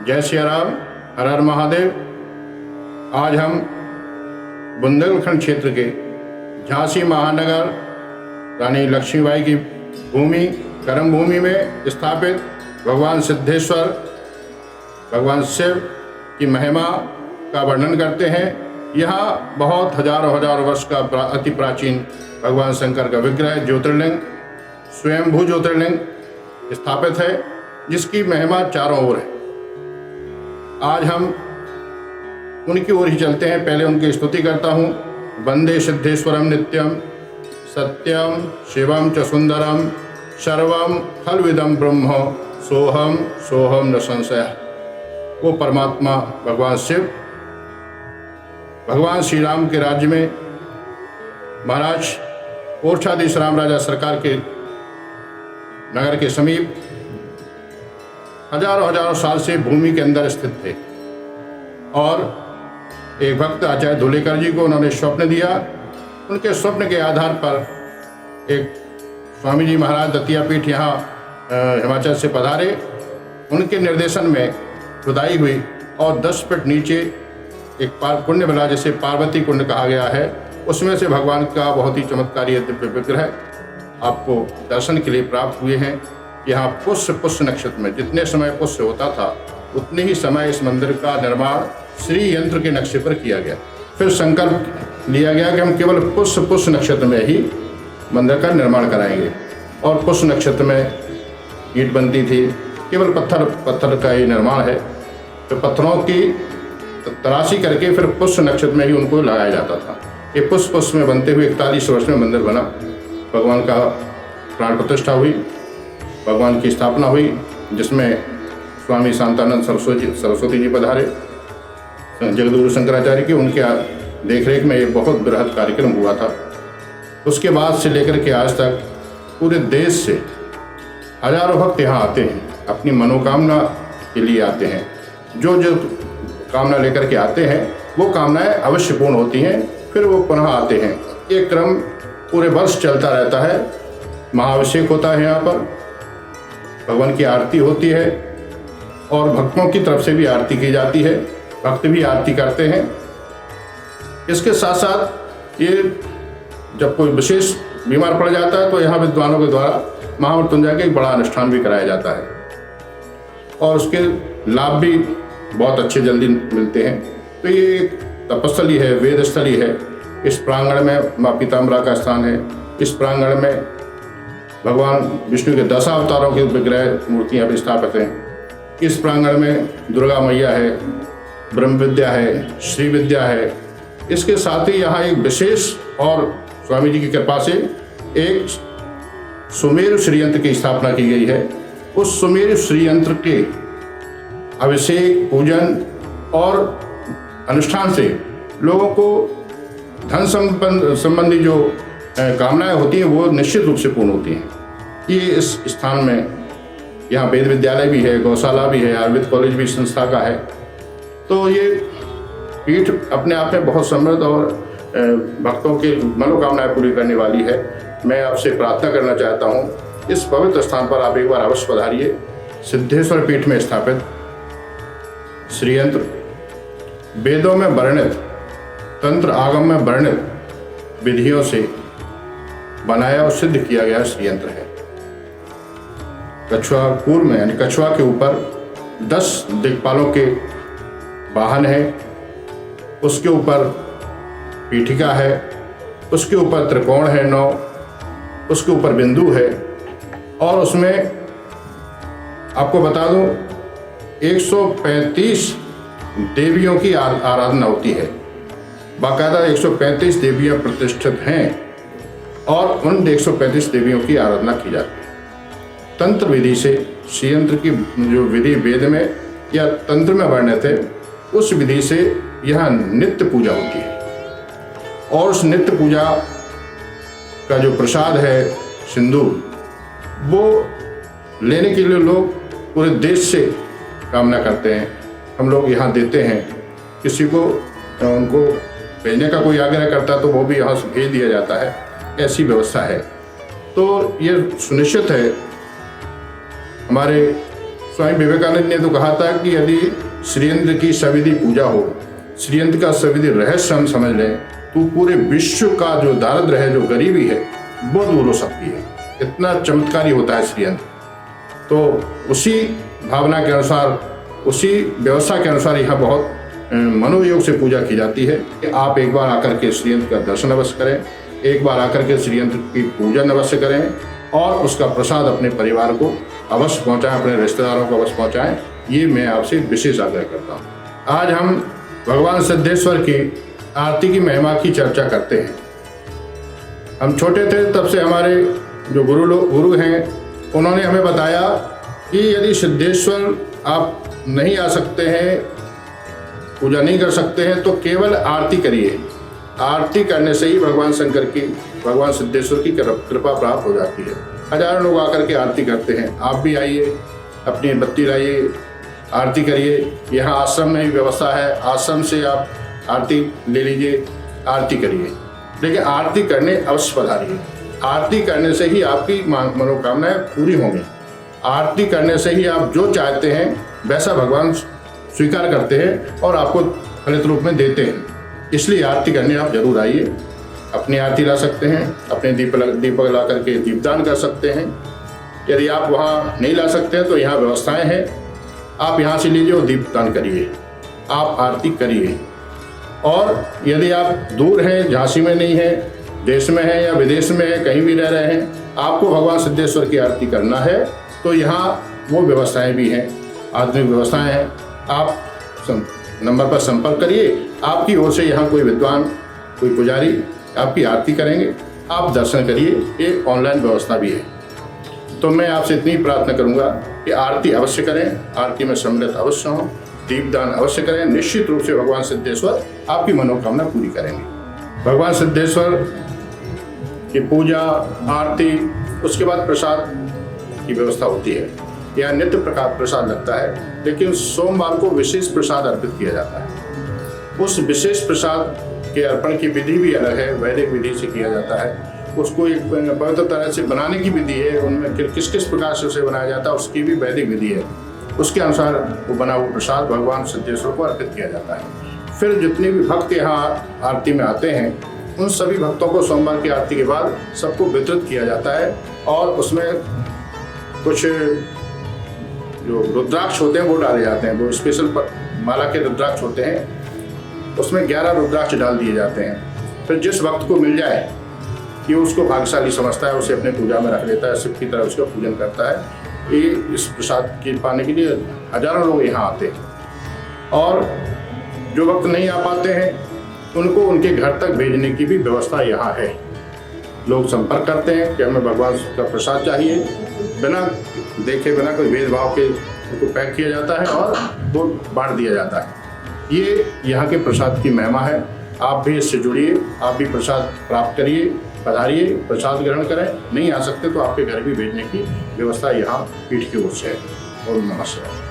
जय श्री राम, हर हर महादेव। आज हम बुंदेलखंड क्षेत्र के झांसी महानगर रानी लक्ष्मीबाई की भूमि कर्म भूमि में स्थापित भगवान सिद्धेश्वर भगवान शिव की महिमा का वर्णन करते हैं। यहाँ बहुत हजारों वर्ष का अति प्राचीन भगवान शंकर का विग्रह ज्योतिर्लिंग स्वयंभू ज्योतिर्लिंग स्थापित है, जिसकी महिमा चारों ओर है। आज हम उनकी ओर ही चलते हैं। पहले उनकी स्तुति करता हूँ। वंदे सिद्धेश्वरम नित्यम सत्यम शिवम च सुंदरम सर्वम खलविदम ब्रह्म सोहम सोहम न संशय। वो परमात्मा भगवान शिव भगवान श्री राम के राज्य में महाराज ओरछाधीश राम राजा सरकार के नगर के समीप हजारों साल से भूमि के अंदर स्थित थे। और एक भक्त आचार्य धुलेकर जी को उन्होंने स्वप्न दिया। उनके स्वप्न के आधार पर एक स्वामी जी महाराज दतिया पीठ यहाँ हिमाचल से पधारे। उनके निर्देशन में खुदाई हुई और 10 फीट नीचे एक कुंड मिला, जिसे पार्वती कुंड कहा गया है। उसमें से भगवान का बहुत ही चमत्कारी दिव्य विग्रह आपको दर्शन के लिए प्राप्त हुए हैं। यहाँ पुष्य नक्षत्र में जितने समय पुष्य होता था उतने ही समय इस मंदिर का निर्माण श्री यंत्र के नक्शे पर किया गया। फिर संकल्प लिया गया कि हम केवल पुष्य नक्षत्र में ही मंदिर का निर्माण कराएंगे। और पुष्य नक्षत्र में ईंट बनती थी, केवल पत्थर का ही निर्माण है। तो पत्थरों की तराशी करके फिर पुष्य नक्षत्र में ही उनको लगाया जाता था। ये पुष्य में बनते हुए 41 वर्ष में मंदिर बना। भगवान का प्राण प्रतिष्ठा हुई, भगवान की स्थापना हुई, जिसमें स्वामी शांतानंद सरस्वती जी पधारे। जगद्गुरु शंकराचार्य की उनके देखरेख में एक बहुत बृहद कार्यक्रम हुआ था। उसके बाद से लेकर के आज तक पूरे देश से हजारों भक्त यहाँ आते हैं, अपनी मनोकामना के लिए आते हैं। जो कामना लेकर के आते हैं वो कामनाएं अवश्य पूर्ण होती हैं, फिर वो पुनः आते हैं। ये क्रम पूरे वर्ष चलता रहता है। महाअभिषेक होता है, यहाँ पर भगवान की आरती होती है और भक्तों की तरफ से भी आरती की जाती है। भक्त भी आरती करते हैं। इसके साथ साथ ये जब कोई विशेष बीमार पड़ जाता है तो यहाँ विद्वानों के द्वारा महामृत्युंजय का एक बड़ा अनुष्ठान भी कराया जाता है और उसके लाभ भी बहुत अच्छे जल्दी मिलते हैं। तो ये एक तपस्थली है, वेद स्थली है। इस प्रांगण में माँ पीताम्बरा का स्थान है। इस प्रांगण में भगवान विष्णु के 10 अवतारों के विग्रह मूर्तियाँ भी स्थापित हैं। इस प्रांगण में दुर्गा मैया है, ब्रह्म विद्या है, श्री विद्या है। इसके साथ ही यहाँ एक विशेष और स्वामी जी की कृपा से एक सुमेरु श्रीयंत्र की स्थापना की गई है। उस सुमेरु श्रीयंत्र के अभिषेक पूजन और अनुष्ठान से लोगों को धन संबंधी जो कामनाएं होती हैं वो निश्चित रूप से पूर्ण होती हैं। ये इस स्थान में यहाँ वेद विद्यालय भी है, गौशाला भी है, आयुर्वेद कॉलेज भी संस्था का है। तो ये पीठ अपने आप में बहुत समृद्ध और भक्तों की मनोकामनाएं पूरी करने वाली है। मैं आपसे प्रार्थना करना चाहता हूँ, इस पवित्र स्थान पर आप एक बार अवश्य पधारिए। सिद्धेश्वर पीठ में स्थापित श्रीयंत्र वेदों में वर्णित, तंत्र आगम में वर्णित विधियों से बनाया और सिद्ध किया गया श्रीयंत्र है। कछुआ पूर्व में यानी कछुआ के ऊपर 10 दिक्पालों के वाहन है। उसके ऊपर पीठिका है, उसके ऊपर त्रिकोण है 9, उसके ऊपर बिंदु है। और उसमें आपको बता दूं 135 देवियों की आराधना होती है। बाकायदा 135 देवियां प्रतिष्ठित हैं और उन 135 देवियों की आराधना की जाती है। तंत्र विधि से श्रीयंत्र की जो विधि वेद में या तंत्र में वर्णित है, उस विधि से यहाँ नित्य पूजा होती है। और उस नित्य पूजा का जो प्रसाद है सिंदूर, वो लेने के लिए लोग पूरे देश से कामना करते हैं। हम लोग यहाँ देते हैं। किसी को उनको भेजने का कोई आग्रह करता है तो वो भी यहाँ से भेज दिया जाता है। ऐसी व्यवस्था है। तो ये सुनिश्चित है, हमारे स्वामी विवेकानंद ने तो कहा था कि यदि श्रीयंत्र की सविधि पूजा हो, श्रीयंत्र का सविधि रहस्य हम समझ लें, तो पूरे विश्व का जो दारिद्र्य है, जो गरीबी है, वो दूर हो सकती है। इतना चमत्कारी होता है श्रीयंत्र। तो उसी भावना के अनुसार, उसी व्यवस्था के अनुसार यहाँ बहुत मनोयोग से पूजा की जाती है कि आप एक बार आकर के श्रीयंत्र का दर्शन अवश्य करें, एक बार आकर के श्रीयंत्र की पूजन अवश्य करें और उसका प्रसाद अपने परिवार को अवश्य पहुँचाएं, अपने रिश्तेदारों को अवश्य पहुँचाएं। ये मैं आपसे विशेष आग्रह करता हूँ। आज हम भगवान सिद्धेश्वर की आरती की महिमा की चर्चा करते हैं। हम छोटे थे तब से हमारे जो गुरु हैं, उन्होंने हमें बताया कि यदि सिद्धेश्वर आप नहीं आ सकते हैं, पूजा नहीं कर सकते हैं, तो केवल आरती करिए। आरती करने से ही भगवान शंकर की, भगवान सिद्धेश्वर की कृपा प्राप्त हो जाती है। हजारों लोग आकर के आरती करते हैं। आप भी आइए, अपनी बत्ती लाइए, आरती करिए। यहाँ आश्रम में भी व्यवस्था है, आश्रम से आप आरती ले लीजिए, आरती करिए। लेकिन आरती करने अवश्य पधारिए। आरती करने से ही आपकी मनोकामनाएं पूरी होंगी। आरती करने से ही आप जो चाहते हैं वैसा भगवान स्वीकार करते हैं और आपको फलित रूप में देते हैं। इसलिए आरती करने आप जरूर आइए। अपनी आरती ला सकते हैं, अपने दीपक ला करके दीपदान कर सकते हैं। यदि आप वहाँ नहीं ला सकते हैं तो यहाँ व्यवस्थाएं हैं, आप यहाँ से लीजिए और दीपदान करिए, आप आरती करिए। और यदि आप दूर हैं, झांसी में नहीं है, देश में है या विदेश में है, कहीं भी रह रहे हैं, आपको भगवान सिद्धेश्वर की आरती करना है, तो यहाँ वो व्यवस्थाएं भी हैं, आधुनिक व्यवस्थाएं हैं। आप नंबर पर संपर्क करिए, आपकी ओर से यहाँ कोई विद्वान, कोई पुजारी आपकी आरती करेंगे, आप दर्शन करिए। ये ऑनलाइन व्यवस्था भी है। तो मैं आपसे इतनी प्रार्थना करूँगा कि आरती अवश्य करें, आरती में सम्मिलित अवश्य हों, दीपदान अवश्य करें। निश्चित रूप से भगवान सिद्धेश्वर आपकी मनोकामना पूरी करेंगे। भगवान सिद्धेश्वर की पूजा, आरती, उसके बाद प्रसाद की व्यवस्था होती है। यहाँ नित्य प्रकार प्रसाद लगता है, लेकिन सोमवार को विशेष प्रसाद अर्पित किया जाता है। उस विशेष प्रसाद के अर्पण की विधि भी अलग है, वैदिक विधि से किया जाता है। उसको एक पवित्र तरह से बनाने की विधि है, उनमें किस किस प्रकार से उसे बनाया जाता है उसकी भी वैदिक विधि है। उसके अनुसार वो बना हुआ प्रसाद भगवान सिद्धेश्वर को अर्पित किया जाता है। फिर जितने भी भक्त यहाँ आरती में आते हैं, उन सभी भक्तों को सोमवार की आरती के बाद सबको वितरित किया जाता है। और उसमें कुछ जो रुद्राक्ष होते हैं वो डाले जाते हैं, वो स्पेशल माला के रुद्राक्ष होते हैं, उसमें 11 रुद्राक्ष डाल दिए जाते हैं। फिर जिस भक्त को मिल जाए कि उसको भाग्यशाली समझता है, उसे अपने पूजा में रख लेता है, शिव की तरह उसका पूजन करता है। ये इस प्रसाद के पाने के लिए हजारों लोग यहाँ आते हैं। और जो भक्त नहीं आ पाते हैं उनको उनके घर तक भेजने की भी व्यवस्था यहाँ है। लोग संपर्क करते हैं कि हमें भगवान का प्रसाद चाहिए, बिना देखे, बिना कोई भेदभाव के उनको पैक किया जाता है और वो बांट दिया जाता है। ये यहाँ के प्रसाद की महिमा है। आप भी इससे जुड़िए, आप भी प्रसाद प्राप्त करिए, पधारिए, प्रसाद ग्रहण करें। नहीं आ सकते तो आपके घर भी भेजने की व्यवस्था यहाँ पीठ की ओर से है। ओम नमः शिवाय।